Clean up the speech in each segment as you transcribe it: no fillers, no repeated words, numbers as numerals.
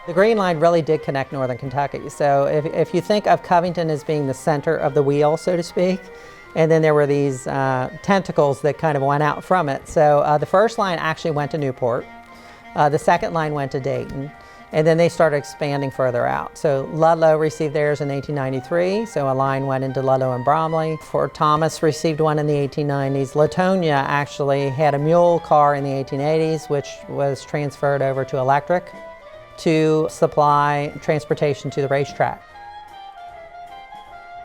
The Green Line really did connect northern Kentucky. So if you think of Covington as being the center of the wheel, so to speak, and then there were these tentacles that kind of went out from it. So the first line actually went to Newport. The second line went to Dayton. And then they started expanding further out. So Ludlow received theirs in 1893, so a line went into Ludlow and Bromley. Fort Thomas received one in the 1890s. Latonia actually had a mule car in the 1880s, which was transferred over to electric to supply transportation to the racetrack.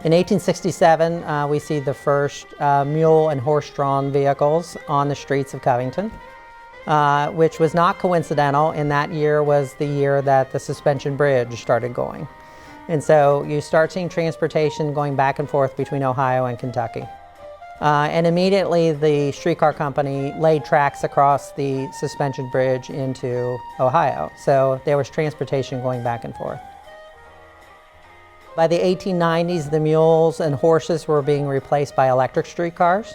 In 1867, we see the first mule and horse-drawn vehicles on the streets of Covington. Which was not coincidental, and that year was the year that the suspension bridge started going. And so you start seeing transportation going back and forth between Ohio and Kentucky. And immediately the streetcar company laid tracks across the suspension bridge into Ohio. So there was transportation going back and forth. By the 1890s, the mules and horses were being replaced by electric streetcars.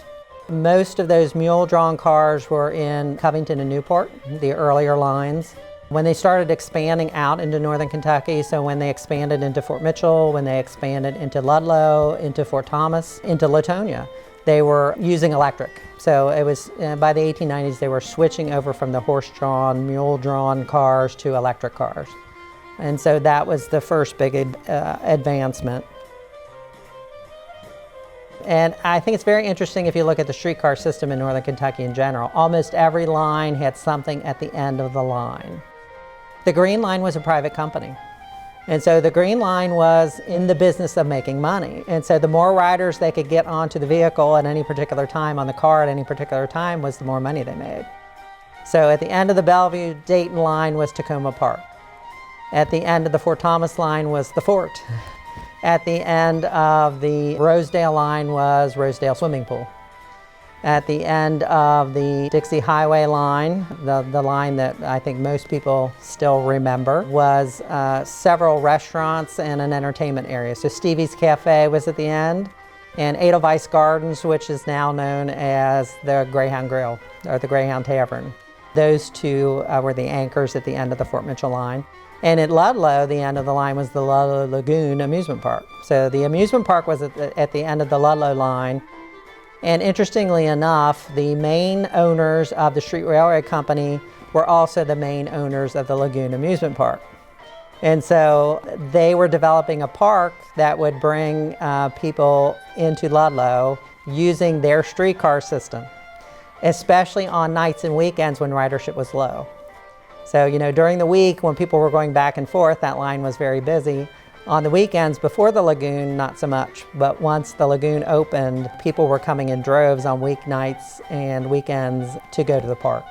Most of those mule-drawn cars were in Covington and Newport, the earlier lines. When they started expanding out into northern Kentucky, so when they expanded into Fort Mitchell, when they expanded into Ludlow, into Fort Thomas, into Latonia, they were using electric. So it was, by the 1890s, they were switching over from the horse-drawn, mule-drawn cars to electric cars. And so that was the first big advancement. And I think it's very interesting if you look at the streetcar system in northern Kentucky in general. Almost every line had something at the end of the line. The Green Line was a private company. And so the Green Line was in the business of making money. And so the more riders they could get onto the vehicle at any particular time, on the car at any particular time, was the more money they made. So at the end of the Bellevue-Dayton line was Tacoma Park. At the end of the Fort Thomas line was the fort. At the end of the Rosedale line was Rosedale Swimming Pool. At the end of the Dixie Highway line, the line that I think most people still remember, was several restaurants and an entertainment area. So Stevie's Cafe was at the end, and Edelweiss Gardens, which is now known as the Greyhound Grill, or the Greyhound Tavern. Those two were the anchors at the end of the Fort Mitchell line. And at Ludlow, the end of the line was the Ludlow Lagoon Amusement Park. So the amusement park was at the end of the Ludlow line. And interestingly enough, the main owners of the Street Railway Company were also the main owners of the Lagoon Amusement Park. And so they were developing a park that would bring people into Ludlow using their streetcar system, especially on nights and weekends when ridership was low. So, you know, during the week when people were going back and forth, that line was very busy. On the weekends before the Lagoon, not so much. But once the Lagoon opened, people were coming in droves on weeknights and weekends to go to the park.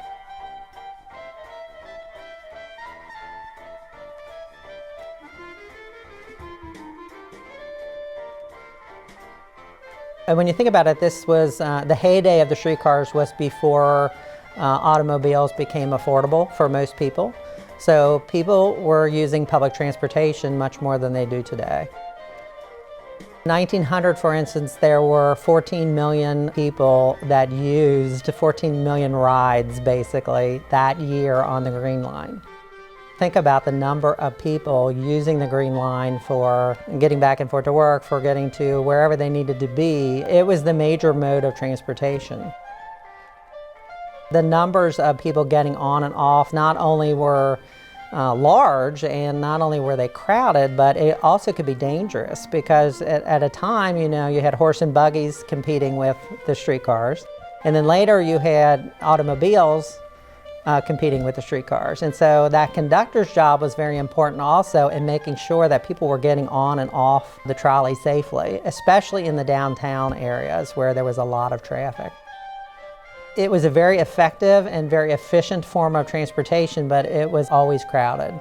And when you think about it, this was the heyday of the streetcars was before automobiles became affordable for most people. So people were using public transportation much more than they do today. 1900, for instance, there were 14 million people that used 14 million rides, basically, that year on the Green Line. Think about the number of people using the Green Line for getting back and forth to work, for getting to wherever they needed to be. It was the major mode of transportation. The numbers of people getting on and off not only were large, and not only were they crowded, but it also could be dangerous because at a time, you know, you had horse and buggies competing with the streetcars, and then later you had automobiles competing with the streetcars. And so that conductor's job was very important also in making sure that people were getting on and off the trolley safely, especially in the downtown areas where there was a lot of traffic. It was a very effective and very efficient form of transportation, but it was always crowded.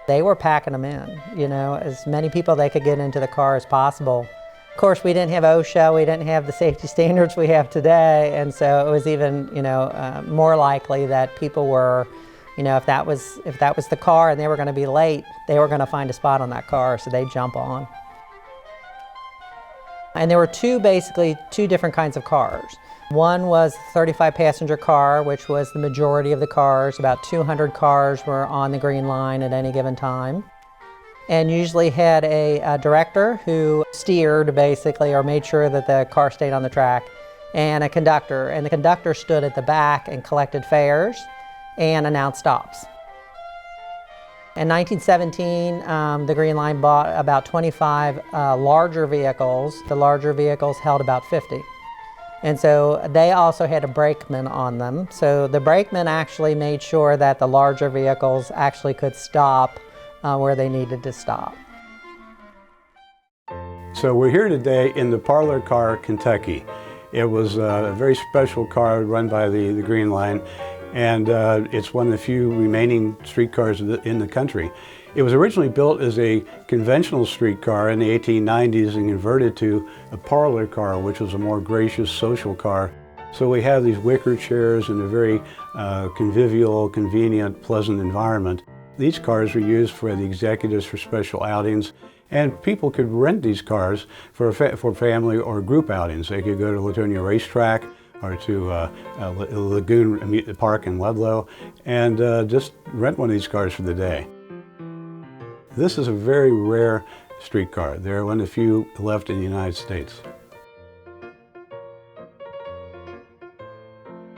They were packing them in, you know, as many people they could get into the car as possible. Of course, we didn't have OSHA, we didn't have the safety standards we have today, and so it was even, you know, more likely that people were, you know, if that was the car and they were going to be late, they were going to find a spot on that car, so they'd jump on. And there were basically two different kinds of cars. One was a 35 passenger car, which was the majority of the cars. About 200 cars were on the Green Line at any given time. And usually had a director who steered basically, or made sure that the car stayed on the track, and a conductor. And the conductor stood at the back and collected fares and announced stops. In 1917, the Green Line bought about 25 larger vehicles. The larger vehicles held about 50. And so they also had a brakeman on them. So the brakeman actually made sure that the larger vehicles actually could stop where they needed to stop. So we're here today in the parlor car, Kentucky. It was a very special car run by the Green Line, and it's one of the few remaining streetcars in the country. It was originally built as a conventional streetcar in the 1890s and converted to a parlor car, which was a more gracious social car. So we have these wicker chairs and a very convivial, convenient, pleasant environment. These cars were used for the executives for special outings, and people could rent these cars for family or group outings. They could go to Latonia Racetrack or to Lagoon Park in Ludlow and just rent one of these cars for the day. This is a very rare streetcar. There are one of the few left in the United States.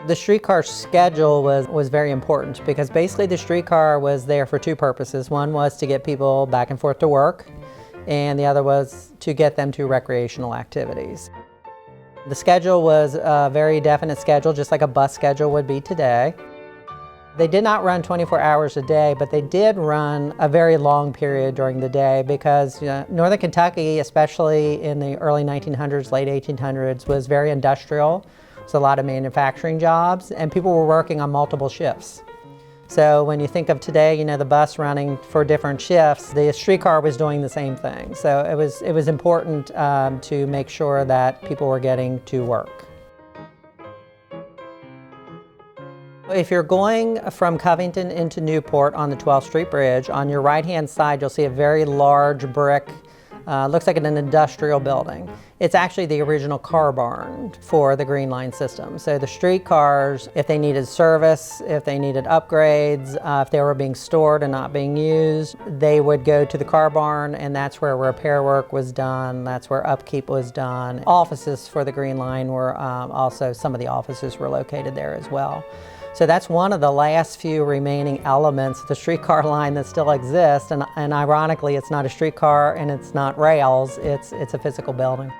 The streetcar schedule was very important because basically the streetcar was there for two purposes. One was to get people back and forth to work, and the other was to get them to recreational activities. The schedule was a very definite schedule, just like a bus schedule would be today. They did not run 24 hours a day, but they did run a very long period during the day because Northern Kentucky, especially in the early 1900s, late 1800s, was very industrial. So a lot of manufacturing jobs, and people were working on multiple shifts. So when you think of today, the bus running for different shifts, the streetcar was doing the same thing. So it was important to make sure that people were getting to work. If you're going from Covington into Newport on the 12th Street Bridge, on your right-hand side you'll see a very large brick, looks like an industrial building. It's actually the original car barn for the Green Line system. So the streetcars, if they needed service, if they needed upgrades, if they were being stored and not being used, they would go to the car barn, and that's where repair work was done, that's where upkeep was done. Offices for the Green Line were also, some of the offices were located there as well. So that's one of the last few remaining elements of the streetcar line that still exists, and ironically it's not a streetcar and it's not rails, it's a physical building.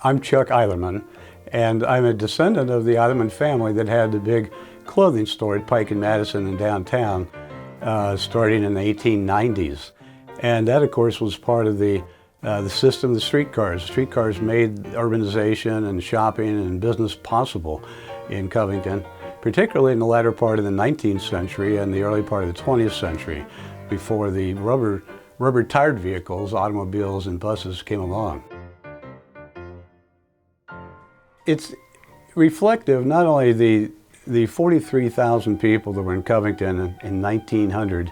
I'm Chuck Eilerman, and I'm a descendant of the Eilerman family that had the big clothing store at Pike and Madison in downtown starting in the 1890s. And that, of course, was part of the system of the streetcars. Streetcars made urbanization and shopping and business possible in Covington, particularly in the latter part of the 19th century and the early part of the 20th century, before the rubber-tired vehicles, automobiles and buses came along. It's reflective not only the 43,000 people that were in Covington in 1900,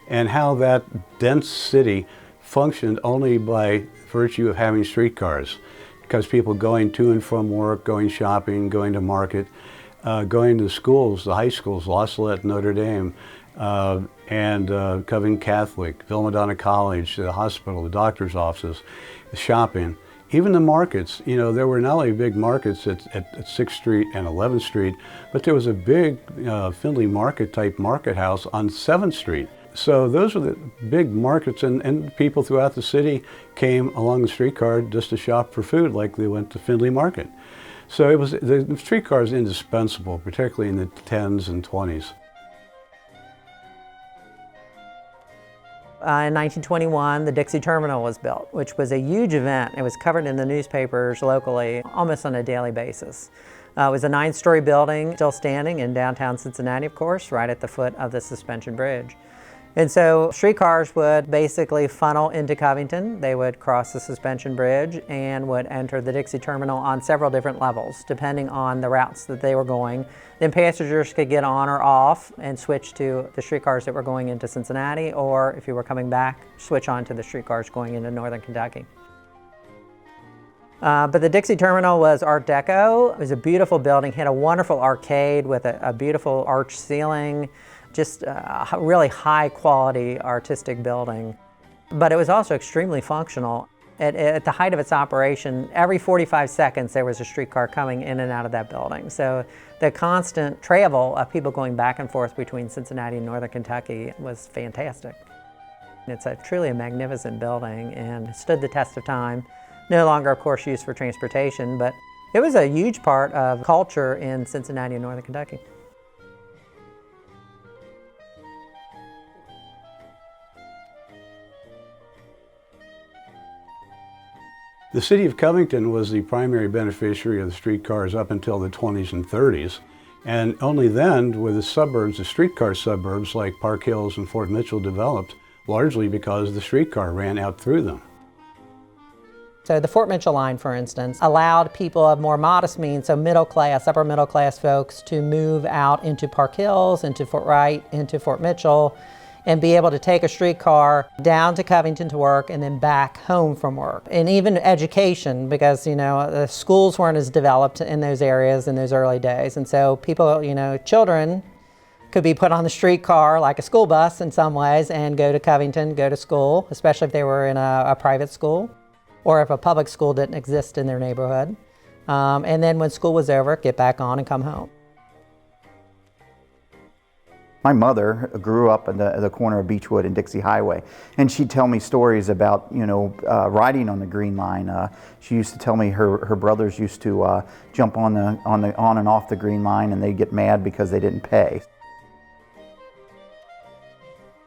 and how that dense city functioned only by virtue of having streetcars, because people going to and from work, going shopping, going to market, going to schools, the high schools, La Salette, Notre Dame, and Covington Catholic, Vilmadonna College, the hospital, the doctor's offices, the shopping, even the markets. There were not only big markets at 6th Street and 11th Street, but there was a big Findlay Market type market house on 7th Street. So those were the big markets, and people throughout the city came along the streetcar just to shop for food, like they went to Findlay Market. So the streetcar is indispensable, particularly in the 10s and 20s. In 1921, the Dixie Terminal was built, which was a huge event. It was covered in the newspapers locally almost on a daily basis. It was a 9-story building, still standing in downtown Cincinnati, of course, right at the foot of the suspension bridge. And so streetcars would basically funnel into Covington. They would cross the suspension bridge and would enter the Dixie terminal on several different levels, depending on the routes that they were going. Then passengers could get on or off and switch to the streetcars that were going into Cincinnati, or if you were coming back, switch on to the streetcars going into Northern Kentucky. But the Dixie Terminal was Art Deco. It was a beautiful building, had a wonderful arcade with a beautiful arch ceiling, just a really high quality artistic building. But it was also extremely functional. At the height of its operation, every 45 seconds there was a streetcar coming in and out of that building. So the constant travel of people going back and forth between Cincinnati and Northern Kentucky was fantastic. It's truly a magnificent building and stood the test of time. No longer, of course, used for transportation, but it was a huge part of culture in Cincinnati and Northern Kentucky. The city of Covington was the primary beneficiary of the streetcars up until the 20s and 30s. And only then were the suburbs, the streetcar suburbs like Park Hills and Fort Mitchell developed, largely because the streetcar ran out through them. So the Fort Mitchell line, for instance, allowed people of more modest means, so middle class, upper middle class folks, to move out into Park Hills, into Fort Wright, into Fort Mitchell, and be able to take a streetcar down to Covington to work and then back home from work. And even education, because the schools weren't as developed in those areas in those early days. And so people, children could be put on the streetcar like a school bus in some ways and go to Covington, go to school, especially if they were in a private school or if a public school didn't exist in their neighborhood. And then when school was over, get back on and come home. My mother grew up at the corner of Beechwood and Dixie Highway, and she'd tell me stories about, riding on the Green Line. She used to tell me her brothers used to jump on and off the Green Line, and they'd get mad because they didn't pay.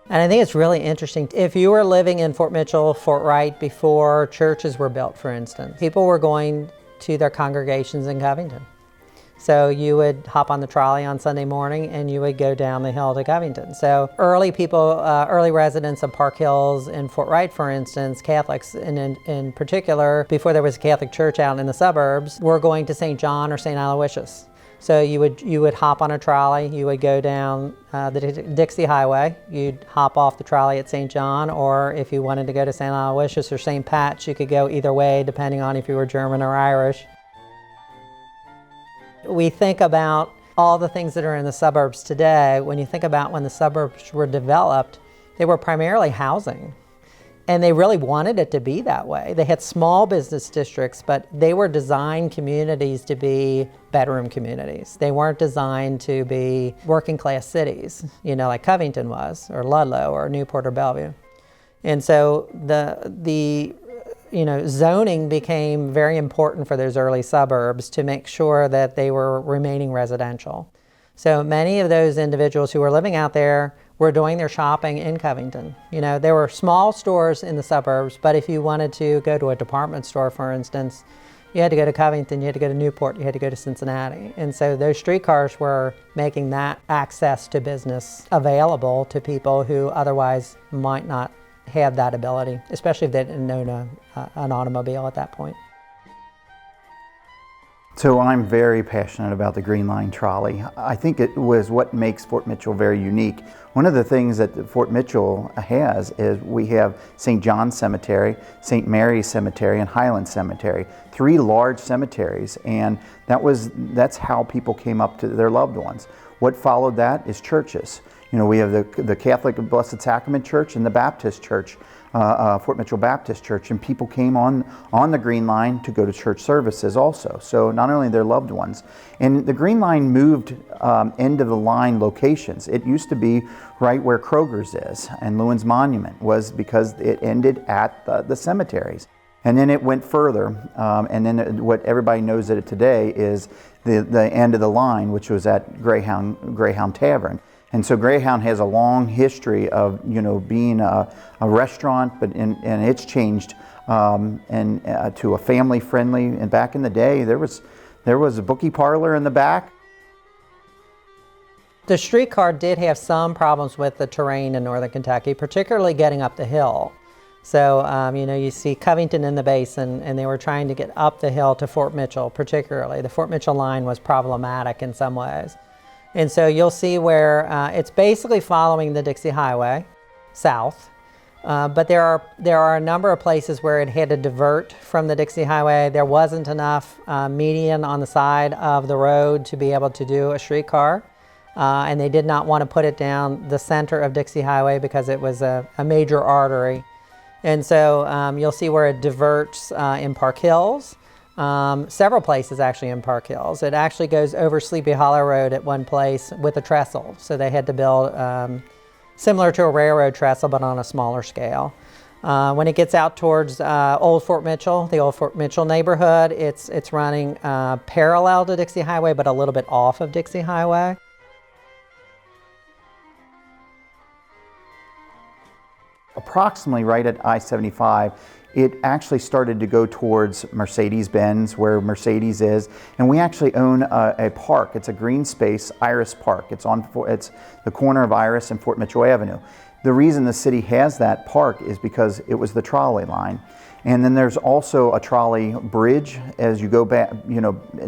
And I think it's really interesting. If you were living in Fort Mitchell, Fort Wright before churches were built, for instance, people were going to their congregations in Covington. So you would hop on the trolley on Sunday morning and you would go down the hill to Covington. So early residents of Park Hills and Fort Wright, for instance, Catholics in particular, before there was a Catholic church out in the suburbs, were going to St. John or St. Aloysius. So you would hop on a trolley, you would go down the Dixie Highway, you'd hop off the trolley at St. John, or if you wanted to go to St. Aloysius or St. Pat's, you could go either way depending on if you were German or Irish. We think about all the things that are in the suburbs today. When you think about when the suburbs were developed, they were primarily housing. And they really wanted it to be that way. They had small business districts, but they were designed communities to be bedroom communities. They weren't designed to be working class cities, like Covington was, or Ludlow, or Newport, or Bellevue. And so the zoning became very important for those early suburbs to make sure that they were remaining residential. So many of those individuals who were living out there were doing their shopping in Covington. There were small stores in the suburbs, but if you wanted to go to a department store, for instance, you had to go to Covington, you had to go to Newport, you had to go to Cincinnati. And so those streetcars were making that access to business available to people who otherwise might not have that ability, especially if they didn't own an automobile at that point. So I'm very passionate about the Green Line trolley. I think it was what makes Fort Mitchell very unique. One of the things that Fort Mitchell has is we have St. John's Cemetery, St. Mary's Cemetery, and Highland Cemetery. 3 large cemeteries, and that's how people came up to their loved ones. What followed that is churches. We have the Catholic Blessed Sacrament Church and the Baptist Church, Fort Mitchell Baptist Church, and people came on the Green Line to go to church services also. So not only their loved ones. And the Green Line moved end of the line locations. It used to be right where Kroger's is, and Lewin's Monument was because it ended at the cemeteries. And then it went further, and then what everybody knows of it today is the end of the line, which was at Greyhound Tavern. And so Greyhound has a long history of being a restaurant, and it's changed to a family friendly. And back in the day, there was a bookie parlor in the back. The streetcar did have some problems with the terrain in northern Kentucky, particularly getting up the hill. So, you see Covington in the basin, and they were trying to get up the hill to Fort Mitchell, particularly. The Fort Mitchell line was problematic in some ways. And so you'll see where it's basically following the Dixie Highway south, but there are a number of places where it had to divert from the Dixie Highway. There wasn't enough median on the side of the road to be able to do a streetcar. And they did not want to put it down the center of Dixie Highway because it was a major artery. And so you'll see where it diverts in Park Hills, several places actually in Park Hills. It actually goes over Sleepy Hollow Road at one place with a trestle. So they had to build similar to a railroad trestle, but on a smaller scale. When it gets out towards Old Fort Mitchell, the Old Fort Mitchell neighborhood, it's running parallel to Dixie Highway, but a little bit off of Dixie Highway. Approximately right at I-75, it actually started to go towards Mercedes-Benz, where Mercedes is, and we actually own a park. It's a green space, Iris Park. It's the corner of Iris and Fort Mitchell Avenue. The reason the city has that park is because it was the trolley line. And then there's also a trolley bridge as you go back,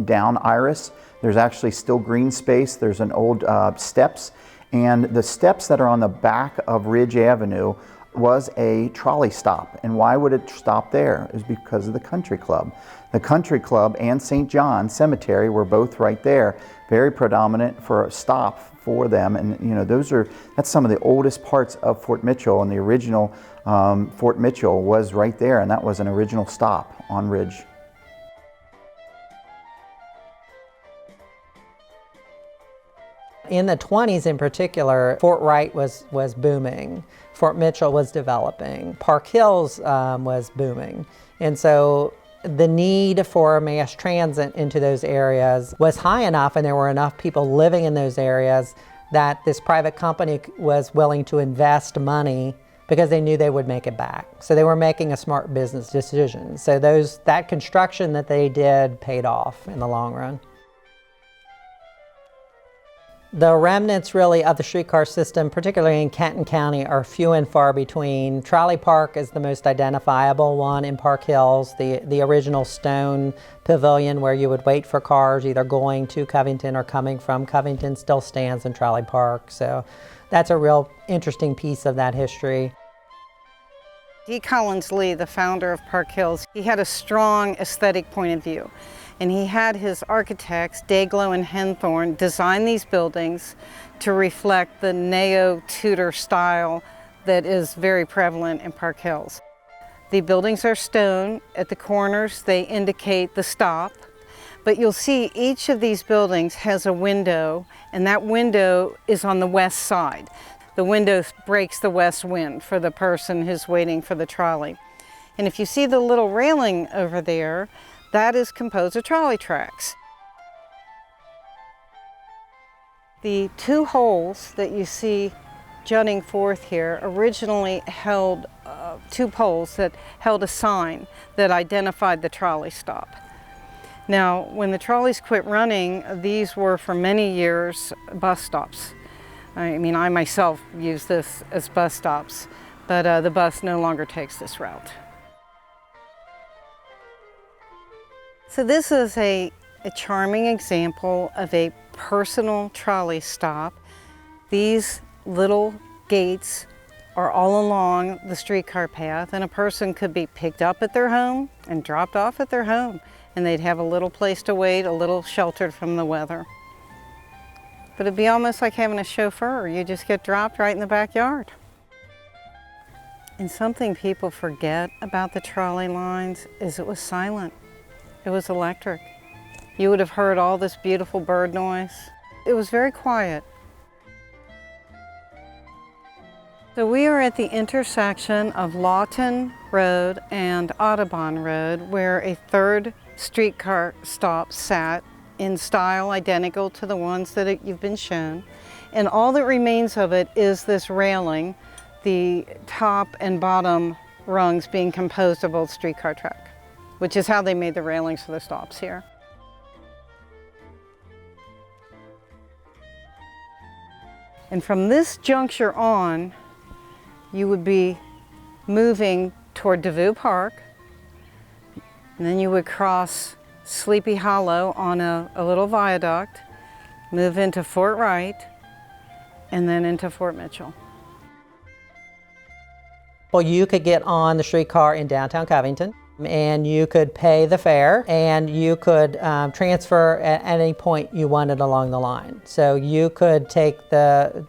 down Iris. There's actually still green space. There's an old steps, and the steps that are on the back of Ridge Avenue was a trolley stop. And why would it stop there? It was because of the country club. The country club and St. John Cemetery were both right there, very predominant for a stop for them. And that's some of the oldest parts of Fort Mitchell, and the original Fort Mitchell was right there, and that was an original stop on Ridge. In the 20s in particular, Fort Wright was booming. Fort Mitchell was developing. Park Hills was booming. And so the need for mass transit into those areas was high enough, and there were enough people living in those areas that this private company was willing to invest money because they knew they would make it back. So they were making a smart business decision. So that construction that they did paid off in the long run. The remnants really of the streetcar system, particularly in Kenton County, are few and far between. Trolley Park is the most identifiable one in Park Hills. The original stone pavilion where you would wait for cars either going to Covington or coming from Covington still stands in Trolley Park. So that's a real interesting piece of that history. D. Collins Lee, the founder of Park Hills, he had a strong aesthetic point of view. And he had his architects, Dayglow and Henthorne, design these buildings to reflect the neo-Tudor style that is very prevalent in Park Hills. The buildings are stone. At the corners, they indicate the stop. But you'll see each of these buildings has a window, and that window is on the west side. The window breaks the west wind for the person who's waiting for the trolley. And if you see the little railing over there, that is composed of trolley tracks. The two holes that you see jutting forth here originally held two poles that held a sign that identified the trolley stop. Now, when the trolleys quit running, these were for many years bus stops. I mean, I myself use this as bus stops, but the bus no longer takes this route. So this is a charming example of a personal trolley stop. These little gates are all along the streetcar path, and a person could be picked up at their home and dropped off at their home, and they'd have a little place to wait, a little sheltered from the weather. But it'd be almost like having a chauffeur. You just get dropped right in the backyard. And something people forget about the trolley lines is it was silent. It was electric. You would have heard all this beautiful bird noise. It was very quiet. So we are at the intersection of Lawton Road and Audubon Road, where a third streetcar stop sat in style identical to the ones that you've been shown. And all that remains of it is this railing, the top and bottom rungs being composed of old streetcar track, which is how they made the railings for the stops here. And from this juncture on, you would be moving toward DeVue Park, and then you would cross Sleepy Hollow on a little viaduct, move into Fort Wright, and then into Fort Mitchell. Well, you could get on the streetcar in downtown Covington, and you could pay the fare, and you could transfer at any point you wanted along the line. So you could take the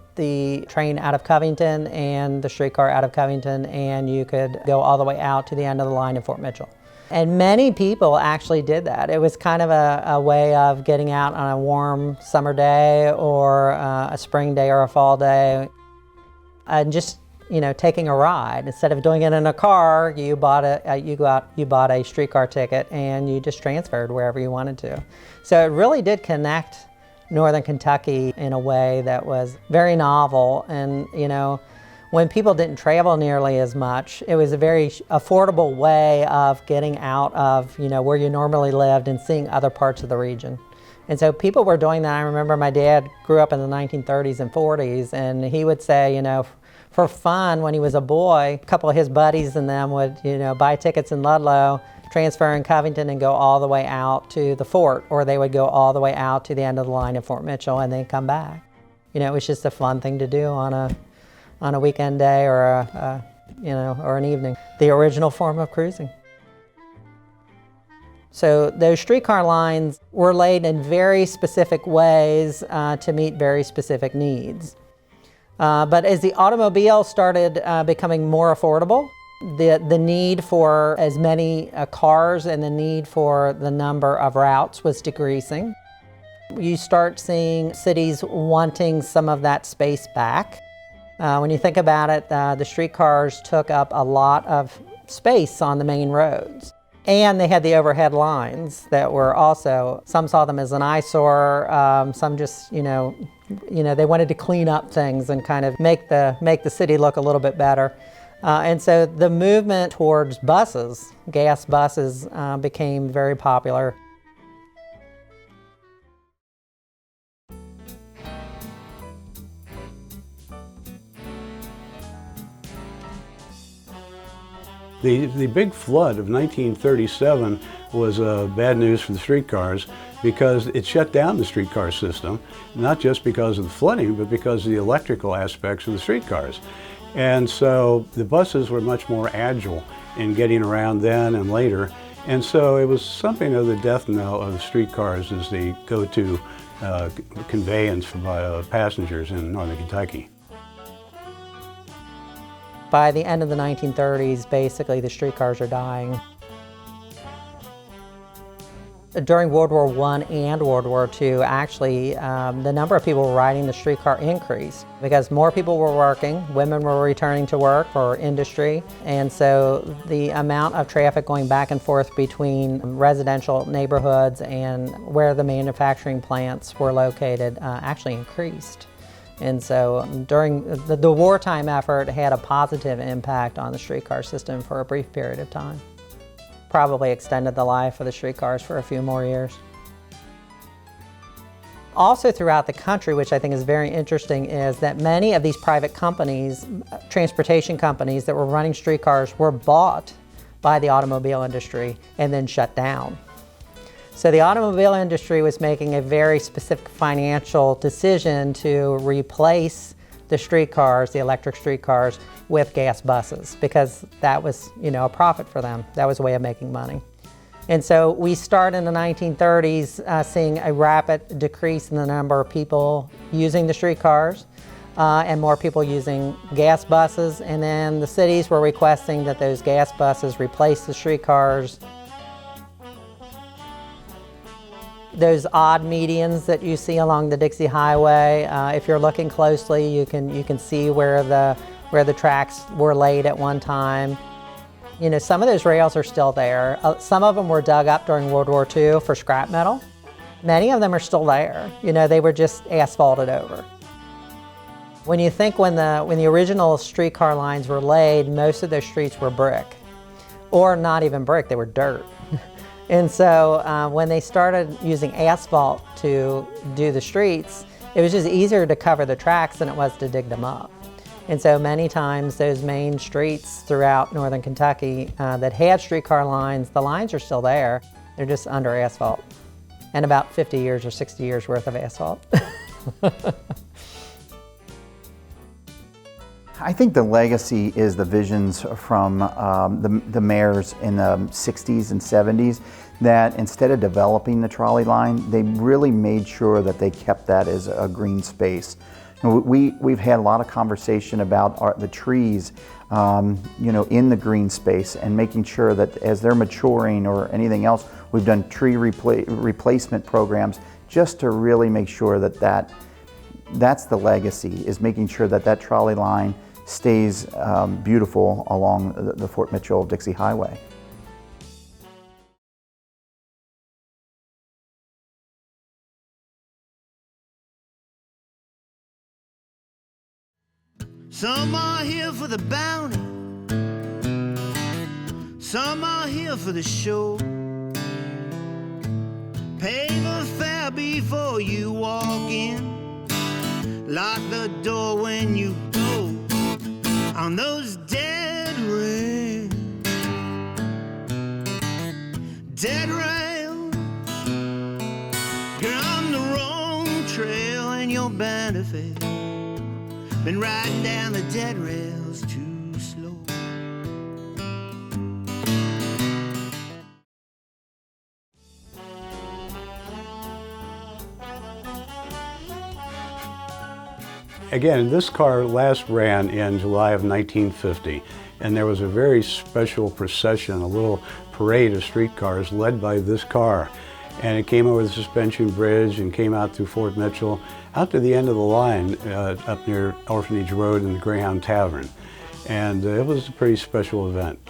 train out of Covington and the streetcar out of Covington, and you could go all the way out to the end of the line in Fort Mitchell. And many people actually did that. It was kind of a way of getting out on a warm summer day or a spring day or a fall day, and just taking a ride. Instead of doing it in a car, you bought a streetcar ticket and you just transferred wherever you wanted to. So it really did connect Northern Kentucky in a way that was very novel. And when people didn't travel nearly as much, it was a very affordable way of getting out of where you normally lived and seeing other parts of the region. And so people were doing that. I remember my dad grew up in the 1930s and 40s, and he would say, for fun, when he was a boy, a couple of his buddies and them would, buy tickets in Ludlow, transfer in Covington, and go all the way out to the fort, or they would go all the way out to the end of the line in Fort Mitchell and then come back. It was just a fun thing to do on a weekend day or or an evening. The original form of cruising. So those streetcar lines were laid in very specific ways to meet very specific needs. But as the automobile started becoming more affordable, the need for as many cars and the need for the number of routes was decreasing. You start seeing cities wanting some of that space back. When you think about it, the streetcars took up a lot of space on the main roads. And they had the overhead lines that were also, some saw them as an eyesore, some just, they wanted to clean up things and kind of make the city look a little bit better. And so the movement towards buses, gas buses, became very popular. The big flood of 1937 was bad news for the streetcars because it shut down the streetcar system, not just because of the flooding, but because of the electrical aspects of the streetcars. And so the buses were much more agile in getting around then and later. And so it was something of the death knell of the streetcars as the go-to conveyance for passengers in Northern Kentucky. By the end of the 1930s, basically the streetcars are dying. During World War I and World War II, actually, the number of people riding the streetcar increased because more people were working, women were returning to work for industry, and so the amount of traffic going back and forth between residential neighborhoods and where the manufacturing plants were located actually increased. And so during the wartime effort had a positive impact on the streetcar system for a brief period of time. Probably extended the life of the streetcars for a few more years. Also throughout the country, which I think is very interesting, is that many of these private companies, transportation companies that were running streetcars, were bought by the automobile industry and then shut down. So the automobile industry was making a very specific financial decision to replace the streetcars, the electric streetcars, with gas buses because that was, a profit for them. That was a way of making money. And so we start in the 1930s seeing a rapid decrease in the number of people using the streetcars and more people using gas buses. And then the cities were requesting that those gas buses replace the streetcars. Those odd medians that you see along the Dixie Highway, if you're looking closely, you can see where the tracks were laid at one time. Some of those rails are still there. Some of them were dug up during World War II for scrap metal. Many of them are still there. They were just asphalted over. When you think when the original streetcar lines were laid, most of those streets were brick, or not even brick, they were dirt. And so when they started using asphalt to do the streets, It was just easier to cover the tracks than it was to dig them up. And so many times those main streets throughout northern Kentucky that had streetcar lines, the lines are still there. They're just under asphalt. And about 50 years or 60 years worth of asphalt. I think the legacy is the visions from the mayors in the 60s and 70s that instead of developing the trolley line, they really made sure that they kept that as a green space. We've had a lot of conversation about the trees, in the green space, and making sure that as they're maturing or anything else, we've done tree replacement programs just to really make sure that that's the legacy, is making sure that that trolley line stays beautiful along the Fort Mitchell-Dixie Highway. Some are here for the bounty, some are here for the show. Pay the fare before you walk in, lock the door when you go. On those dead rails, you're on the wrong trail and your benefit. Been riding down the dead rails too slow. Again, this car last ran in July of 1950, and there was a very special procession, a little parade of streetcars led by this car. And it came over the suspension bridge and came out through Fort Mitchell, out to the end of the line up near Orphanage Road and the Greyhound Tavern. And it was a pretty special event.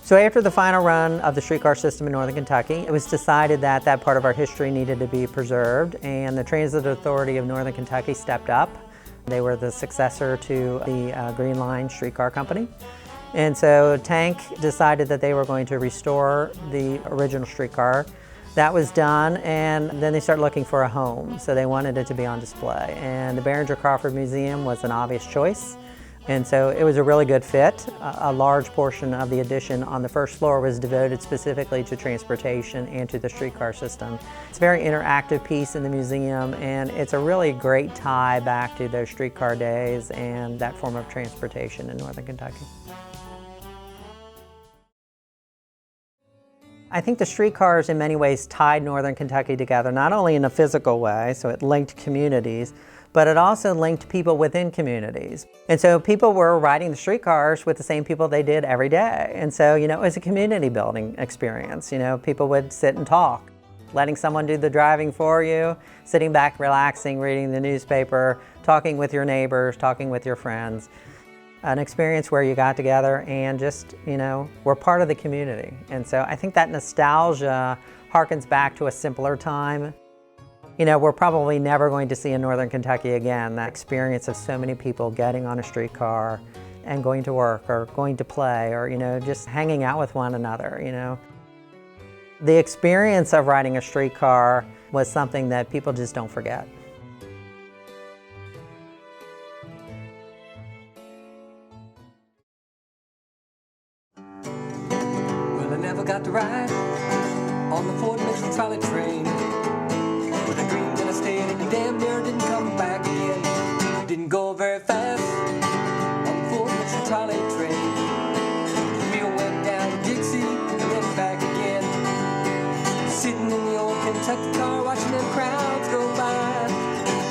So after the final run of the streetcar system in northern Kentucky, it was decided that that part of our history needed to be preserved, and the Transit Authority of Northern Kentucky stepped up. They were the successor to the Green Line Streetcar Company. And so Tank decided that they were going to restore the original streetcar. That was done, and then they started looking for a home. So they wanted it to be on display. And the Behringer Crawford Museum was an obvious choice. And so it was a really good fit. A large portion of the addition on the first floor was devoted specifically to transportation and to the streetcar system. It's a very interactive piece in the museum, and it's a really great tie back to those streetcar days and that form of transportation in northern Kentucky. I think the streetcars in many ways tied northern Kentucky together, not only in a physical way, so it linked communities, but it also linked people within communities. And so people were riding the streetcars with the same people they did every day. And so, it was a community building experience. People would sit and talk, letting someone do the driving for you, sitting back, relaxing, reading the newspaper, talking with your neighbors, talking with your friends. An experience where you got together and just, were part of the community. And so I think that nostalgia harkens back to a simpler time. We're probably never going to see in northern Kentucky again that experience of so many people getting on a streetcar and going to work or going to play or, just hanging out with one another, The experience of riding a streetcar was something that people just don't forget. Well, I never got to ride on the Fort Mitchell trolley train. With a dream that I stayed and damn near didn't come back again. Didn't go very fast on the Fort Mitchell trolley train. The wheel went down to Dixie and then back again. Sitting in the old Kentucky car watching them crowds go by.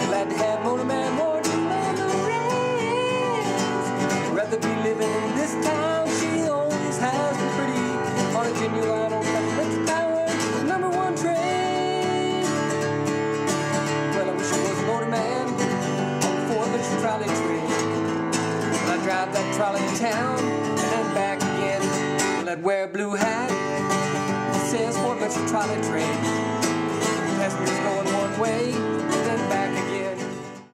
Glad to have Motorman Morton on the rails. Rather be living in this town, she always has been pretty. On a genuine old electric power #1 train. Well, I wish I was a motorman on the Fort Mitchell trolley train. Well, I'd drive that trolley to town and then back again. Well, I'd wear a blue hat that says Fort Mitchell trolley train.